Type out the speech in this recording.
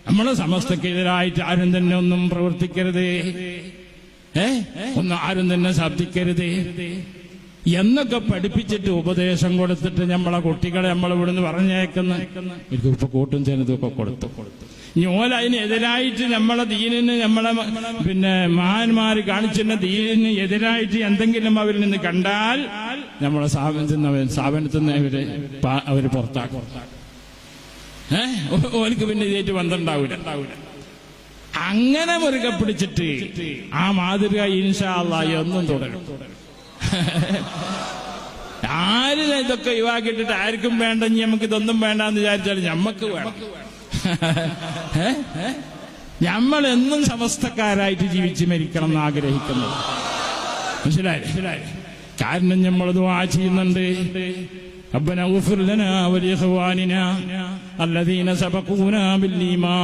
നമ്മളെ സമസ്തക്കെതിരായിട്ട് ആരും തന്നെ ഒന്നും പ്രവർത്തിക്കരുത്, ഒന്നും ആരും തന്നെ ശബ്ദിക്കരുത് എന്നൊക്കെ പഠിപ്പിച്ചിട്ട് ഉപദേശം കൊടുത്തിട്ട് നമ്മളെ കുട്ടികളെ നമ്മളിവിടുന്ന് പറഞ്ഞേക്കുന്ന ഇപ്പൊ കൂട്ടും ചെറുതൊക്കെ കൊടുത്തു. ഓല അതിനെതിരായിട്ട് നമ്മളെ ദീനിന്, നമ്മളെ മഹാന്മാര് കാണിച്ചിരുന്ന ദീനിന് എതിരായിട്ട് എന്തെങ്കിലും അവരിൽ നിന്ന് കണ്ടാൽ നമ്മളെ സ്ഥാപനത്തിൽ നിന്ന് അവര് പുറത്താക്കും. ഓർക്ക് പിന്നെ ഇതേറ്റ് ബന്ധമുണ്ടാവില്ല. അങ്ങനെ മുറുകെ പിടിച്ചിട്ട് ആ മാതൃക ഇൻഷാ അല്ലാഹ് എന്നും തുടരും. ആരും ഇതൊക്കെ ഒഴിവാക്കിയിട്ടിട്ട് ആർക്കും വേണ്ട, നമുക്ക് ഇതൊന്നും വേണ്ടെന്ന് വിചാരിച്ചാൽ ഞമ്മക്ക് വേണം. നമ്മൾ എന്നും സമസ്തക്കാരായിട്ട് ജീവിച്ച് മരിക്കണം എന്ന് ആഗ്രഹിക്കുന്നത്. മനസ്സിലായില്ലേ? കാരണം നമ്മൾ ദുആ ചെയ്യുന്നുണ്ട്, ربنا اغفر لنا ولإخواننا الذين سبقونا بالإيمان